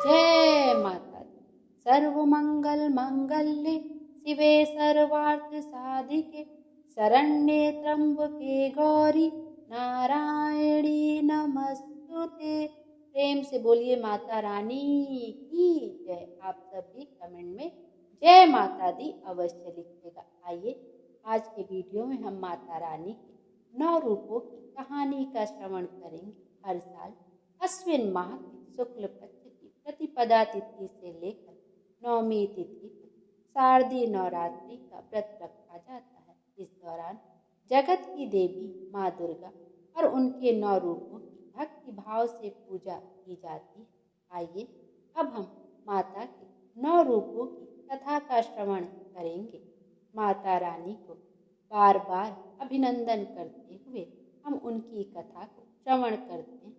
जय माता दी। सर्वमंगल मांगल्ये शिवे सर्वार्थ साधिके शरण्ये त्र्यंबके गौरी नारायणी नमस्तुते। प्रेम से बोलिए माता रानी की जय। आप सभी कमेंट में जय माता दी अवश्य लिखिएगा। आइए आज के वीडियो में हम माता रानी के 9 रूपों की कहानी का श्रवण करेंगे। हर साल अश्विन माह के शुक्ल पक्ष की प्रतिपदा तिथि से लेकर नवमी तिथि तक शारदीय नवरात्रि का व्रत रखा जाता है। इस दौरान जगत की देवी माँ दुर्गा और उनके 9 रूपों की भक्ति भाव से पूजा की जाती है। आइए अब हम माता के 9 रूपों की कथा का श्रवण करेंगे। माता रानी को बार बार अभिनंदन करते हुए हम उनकी कथा को श्रवण करते हैं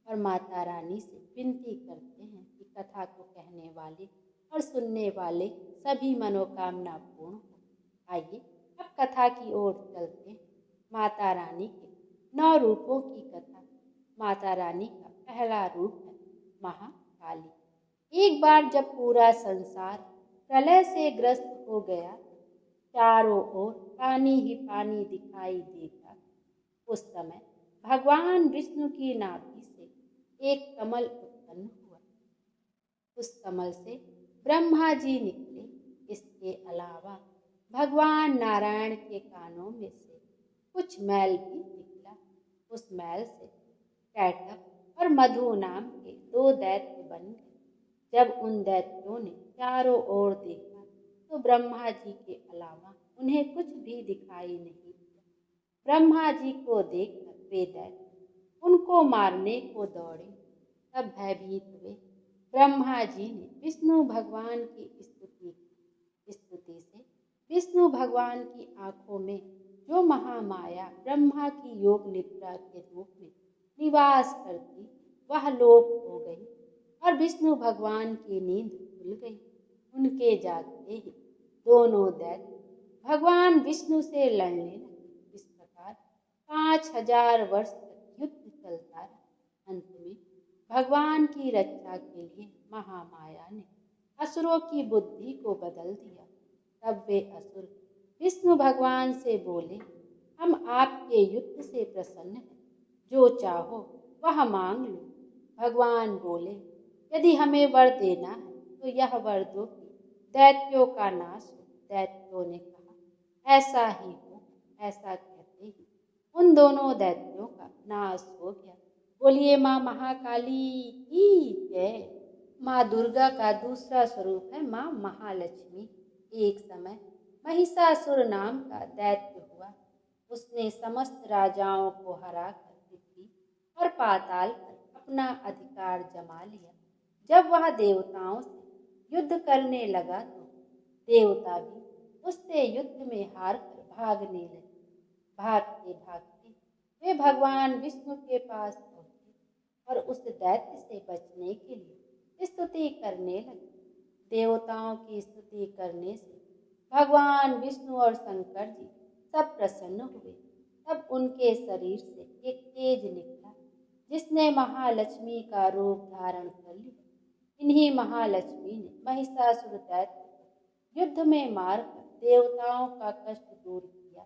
और माता रानी से विनती करते हैं कि कथा को कहने वाले और सुनने वाले सभी मनोकामना पूर्ण हो। आइए अब कथा की ओर चलते हैं। माता रानी के 9 रूपों की कथा। माता रानी का पहला रूप है महाकाली। एक बार जब पूरा संसार प्रलय से ग्रस्त हो गया, चारों ओर पानी ही पानी दिखाई देता, उस समय भगवान विष्णु की नाभि से एक कमल उत्पन्न हुआ। उस कमल से ब्रह्मा जी निकले। इसके अलावा भगवान नारायण के कानों में से कुछ मैल भी निकला। उस मैल से कैटभ और मधु नाम के 2 दैत्य बन गए। जब उन दैत्यों ने चारों ओर देखा तो ब्रह्मा जी के अलावा उन्हें कुछ भी दिखाई नहीं दिया। ब्रह्मा जी को देखकर वे दैत्य उनको मारने को दौड़े। तब भयभीत हुए ब्रह्मा जी ने विष्णु भगवान की स्तुति की। स्तुति से विष्णु भगवान की आंखों में जो महामाया ब्रह्मा की योग निद्रा के रूप में निवास करती, वह लोप हो गई और विष्णु भगवान की नींद खुल गई। उनके जागते ही दोनों दैत्य भगवान विष्णु से लड़ने लगे। इस प्रकार 5000 वर्ष तक युद्ध चलता रहा। अंत में भगवान की रक्षा के लिए महामाया ने असुरों की बुद्धि को बदल दिया। तब वे असुर विष्णु भगवान से बोले, हम आपके युद्ध से प्रसन्न हैं, जो चाहो वह मांग लो। भगवान बोले, यदि हमें वर देना है तो यह वर दो कि दैत्यों का नाश हो। दैत्यों ने कहा, ऐसा ही हो। ऐसा कहते ही उन दोनों दैत्यों का नाश हो गया। बोलिए माँ महाकाली की जय। माँ दुर्गा का दूसरा स्वरूप है माँ महालक्ष्मी। एक समय महिषासुर नाम का दैत्य हुआ। उसने समस्त राजाओं को हराकर पृथ्वी और पाताल पर अपना अधिकार जमा लिया। जब वह देवताओं से युद्ध करने लगा तो देवता भी उससे युद्ध में हारकर भागने लगे। भागते भागते वे भगवान विष्णु के पास पहुंचे और उस दैत्य से बचने के लिए स्तुति करने लगे। देवताओं की स्तुति करने से भगवान विष्णु और शंकर जी सब प्रसन्न हुए। तब उनके शरीर से एक तेज निकला, जिसने महालक्ष्मी का रूप धारण कर लिया। इन्हीं महालक्ष्मी ने महिषासुर दैत्य को युद्ध में मारकर देवताओं का कष्ट दूर किया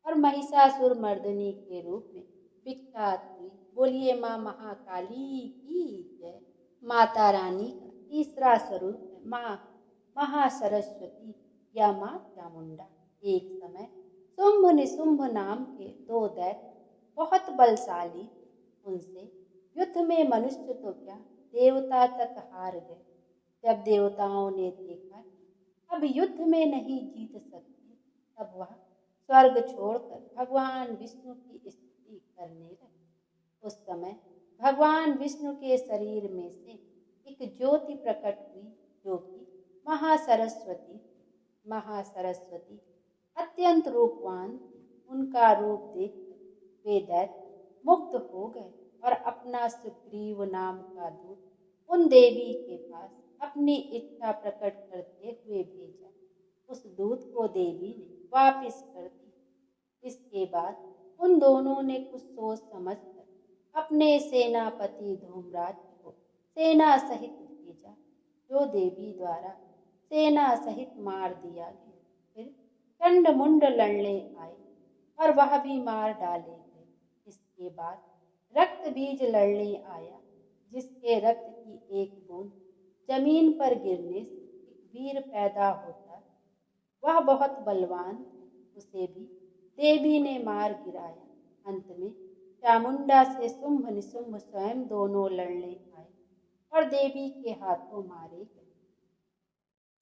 और महिषासुर मर्दिनी के रूप में विख्यात हुई। बोलिए माँ महाकाली की जय। माता रानी का तीसरा स्वरूप है माँ महासरस्वती या माँ चामुंडा। एक समय शुंभ निशुंभ नाम के 2 दैत्य बहुत बलशाली थे। उनसे युद्ध में मनुष्य तो क्या, देवता तक हार गए। जब देवताओं ने देखा कि अब युद्ध में नहीं जीत सकते, तब वह स्वर्ग छोड़कर भगवान विष्णु की स्तुति करने लगे। उस समय भगवान विष्णु के शरीर में से एक ज्योति प्रकट हुई, जो कि महासरस्वती थी। महासरस्वती अत्यंत रूपवान थी। उनका रूप देखकर वे दैत्य मुग्ध हो गए और अपना सुग्रीव नाम का दूत उन देवी के पास अपनी इच्छा प्रकट करते हुए भेजा। उस दूत को देवी ने वापस कर दिया। इसके बाद उन दोनों ने कुछ सोच समझकर अपने सेनापति धूम्रराज को सेना सहित भेजा, जो देवी द्वारा सेना सहित मार दिया गया। फिर चंड मुंड लड़ने आए और वह भी मार डाले गए। इसके बाद रक्त बीज लड़ने आया, जिसके रक्त की एक बूंद जमीन पर गिरने से एक वीर पैदा होता। वह बहुत बलवान था, उसे भी देवी ने मार गिराया। अंत में चामुंडा से शुंभ निशुंभ स्वयं दोनों लड़ने आए और देवी के हाथों मारे गए।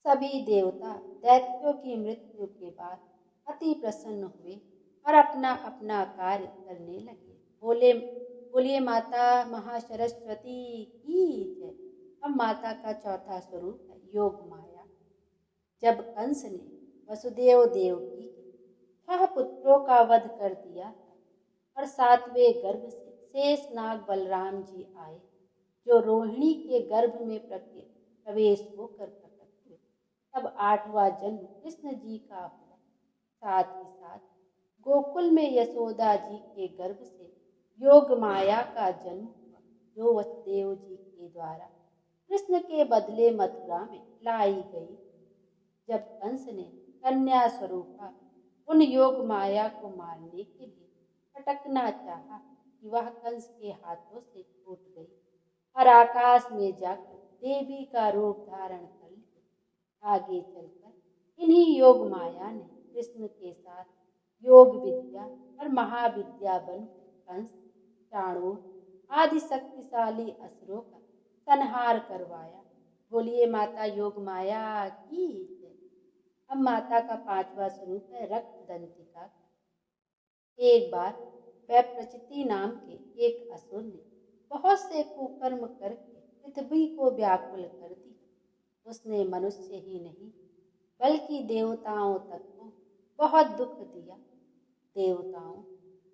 सभी देवता दैत्यों की मृत्यु के बाद अति प्रसन्न हुए और अपना अपना कार्य करने लगे। बोलिए माता महासरस्वती की जय। अब माता का चौथा स्वरूप है योग माया। जब कंस ने वसुदेव देवकी के 6 पुत्रों का वध कर दिया था और 7वें गर्भ से शेष नाग बलराम जी आए, जो रोहिणी के गर्भ में प्रवेश होकर प्रकट हुए। तब 8वां जन्म कृष्ण जी का हुआ। साथ ही साथ गोकुल में यशोदा जी के गर्भ से योग माया का जन्म हुआ, जो वसुदेव जी के द्वारा कृष्ण के बदले मथुरा में लाई गई। जब कंस ने कन्या स्वरूपा उन योग माया को मारने के लिए फटकना चाहा कि वह कंस के हाथों से छूट गई और आकाश में जाकर देवी का रूप धारण कर लिया। आगे चलकर इन्हीं योग माया ने कृष्ण के साथ योग विद्या और महाविद्या बनकर कंस, चाणूर आदि शक्तिशाली असुरों का संहार करवाया। बोलिए माता योग माया की जय। अब माता का 5वां स्वरूप है रक्त दंतिका। एक बार वैप्रचिति नाम के एक असुर ने बहुत से कुकर्म करके पृथ्वी को व्याकुल कर दिया। उसने मनुष्य ही नहीं बल्कि देवताओं तक को बहुत दुख दिया। देवताओं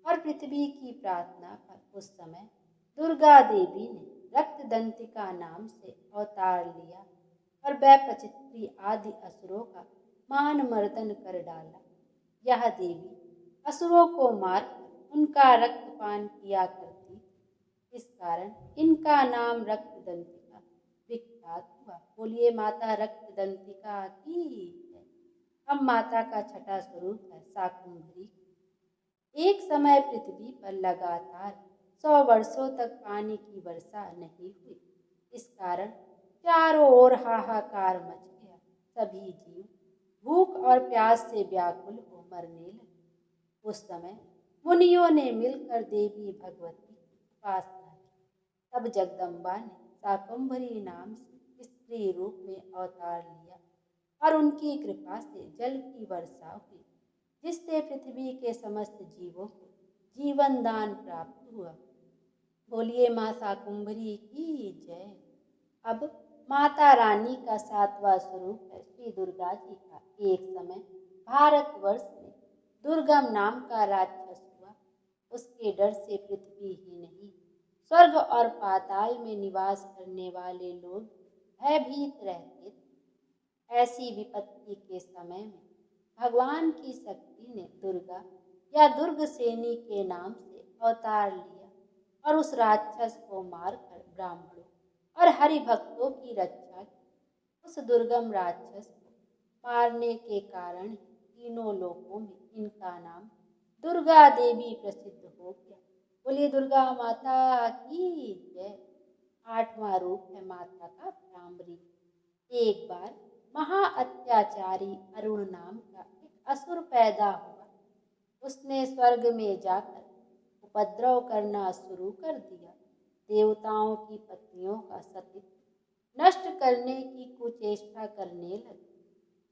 और पृथ्वी की प्रार्थना पर उस समय दुर्गा देवी ने रक्त दंतिका नाम से अवतार लिया और वैप्रचिति आदि असुरों का मान मर्दन कर डाला। यह देवी असुरों को मारकर उनका रक्तपान किया करती थी। इस कारण इनका नाम रक्त दंतिका विख्यात हुआ। बोलिए माता रक्त दंतिका की जय। अब माता का 6वां स्वरूप है शाकंभरी। एक समय पृथ्वी पर लगातार 100 वर्षों तक पानी की वर्षा नहीं हुई। इस कारण चारों ओर हाहाकार मच गया। सभी जीव भूख और प्यास से व्याकुल हो मरने लगे। उस समय मुनियों ने मिलकर देवी भगवती की उपासना की। तब जगदम्बा ने शाकंभरी नाम से स्त्री रूप में अवतार लिया और उनकी कृपा से जल की वर्षा हुई, जिससे पृथ्वी के समस्त जीवों को जीवन दान प्राप्त हुआ। बोलिए माँ शाकंभरी की जय। अब माता रानी का 7वां स्वरूप है श्री दुर्गा जी का। एक समय भारतवर्ष में दुर्गम नाम का राक्षस हुआ। उसके डर से पृथ्वी ही नहीं स्वर्ग और पाताल में निवास करने वाले लोग भयभीत रहते थे। ऐसी विपत्ति के समय में भगवान की शक्ति ने दुर्गा या दुर्गसेनी के नाम से अवतार लिया और उस राक्षस को मारकर ब्राह्मणों और हरि भक्तों की रक्षा की। उस दुर्गम राक्षस को मारने के कारण तीनों लोकों में इनका नाम दुर्गा देवी प्रसिद्ध हो गया। बोलिए दुर्गा माता की जय। 8वां रूप है माता का भ्रामरी। एक बार महा अत्याचारी अरुण नाम का एक असुर पैदा हुआ। उसने स्वर्ग में जाकर उपद्रव करना शुरू कर दिया। देवताओं की पत्नियों का सतीत्व नष्ट करने की कुचेष्टा करने लगे।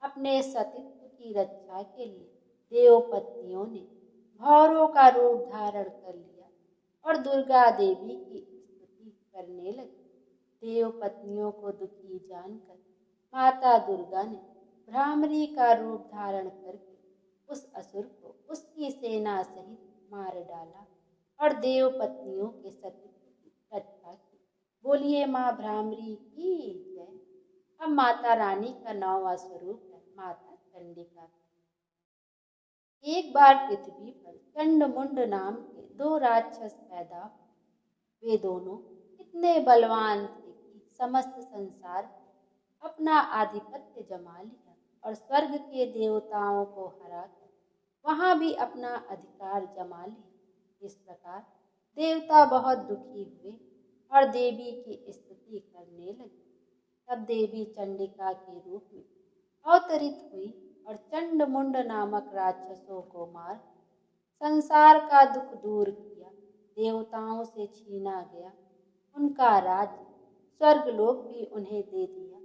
अपने सतीत्व की रक्षा के लिए देव पत्नियों ने भौरों का रूप धारण कर लिया और दुर्गा देवी की स्तुति करने लगी। देव पत्नियों को दुखी जानकर माता दुर्गा ने भ्रामरी का रूप धारण करके उस असुर को उसकी सेना सहित मार डाला और देव पत्नियों के सतीत्व की रक्षा की। बोलिए माँ भ्रामरी की जय। अब माता रानी का 9वां स्वरूप है माता चंडिका। एक बार पृथ्वी पर चंड मुंड नाम के 2 राक्षस पैदा हुए। वे दोनों इतने बलवान थे कि समस्त संसार पर अपना आधिपत्य जमा लिया और स्वर्ग के देवताओं को हराकर वहां भी अपना अधिकार जमा लिया। इस प्रकार देवता बहुत दुखी हुए और देवी की स्तुति करने लगे। तब देवी चंडिका के रूप में अवतरित हुई और चंड मुंड नामक राक्षसों को मार संसार का दुख दूर किया। देवताओं से छीना गया उनका राज्य स्वर्गलोक भी उन्हें दे दिया।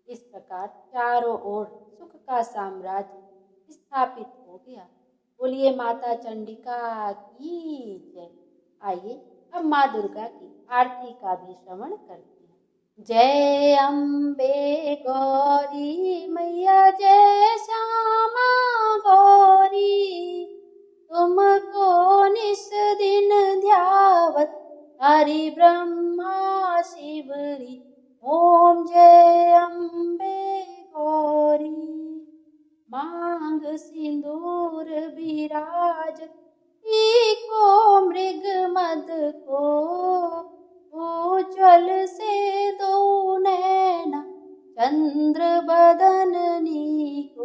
इस प्रकार चारों ओर सुख का साम्राज्य स्थापित हो गया। बोलिए माता चंडिका की जय। आइए अब माँ दुर्गा की आरती का भी श्रवण करते हैं। जय अम्बे गौरी मैया जय श्यामा गौरी, तुमको निस दिन ध्यावत हरि ब्रह्मा शिवरी। ओम जय अम्बे गौरी। मांग सिंदूर विराजत को मृग मद को, उज्ज्वल से दो नैना चंद्र बदननी को।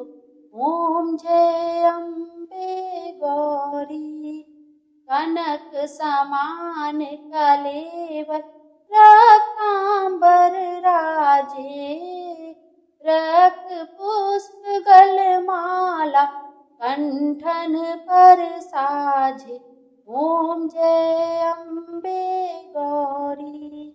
ओम जय अम्बे गौरी। कनक समान कलेवर रक्तांबर राजे, रक्त पुष्प गलमाला कंठन पर साजे। ओम जय अम्बे गौरी।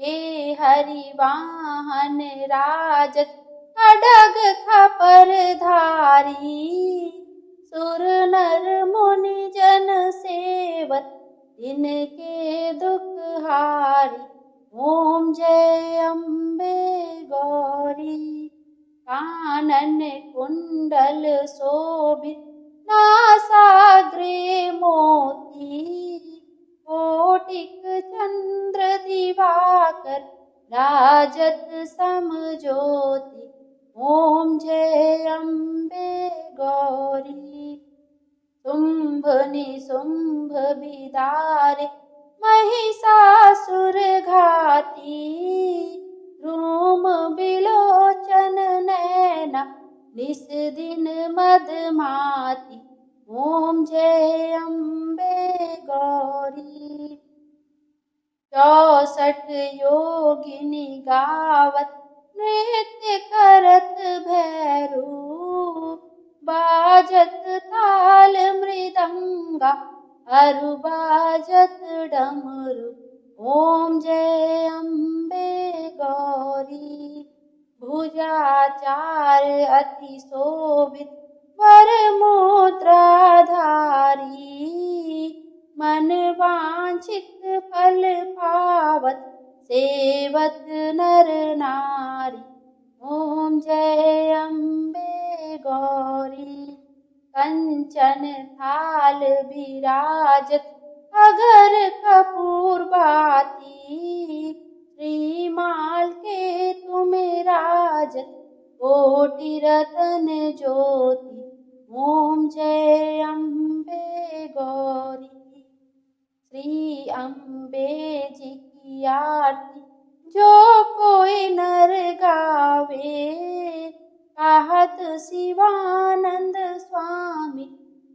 हे हरि वाहन राजत खड्ग खपर धारी, सुर नर मुनि जन सेवत इनके दुख हारी। ओम जय अम्बे गौरी। कानन कुंडल शोभित नासाग्रे मोती, कोटिक चंद्र दिवाकर राजत समज्योति। ओम जय अम्बे गौरी। शुंभ निशुंभ विदारे महिषासुर घाती, रूम बिलोचन नैना निस दिन मदमाती। ओम जय अम्बे गौरी। 64 योगिनी गावत नृत्य करत भैरू, बाजत ताल मृदंगा अरु बाजत डमरू। ओम जय अम्बे गौरी। भुजाचार अति शोभित वर मुद्राधारी, मन वांछित फल पावत सेवत नर नारी। ओम जय अम्बे गौरी। कंचन थाल विराजत अगर कपूर बाती, श्रीमाल के तुम राजत कोटि रतन ज्योति। ओम जय अम्बे गौरी। श्री अम्बे जी की आरती जो कोई नर गावे, कहत शिवानंद स्वामी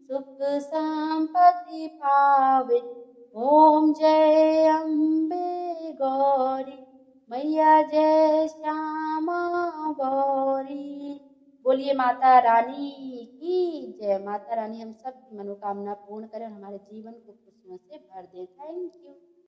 सुख संपत्ति पावे। ओम जय अम्बे गौरी मैया जय श्यामा गौरी। बोलिए माता रानी की जय। माता रानी हम सब की मनोकामना पूर्ण करें और हमारे जीवन को खुशियों से भर दे। Thank you.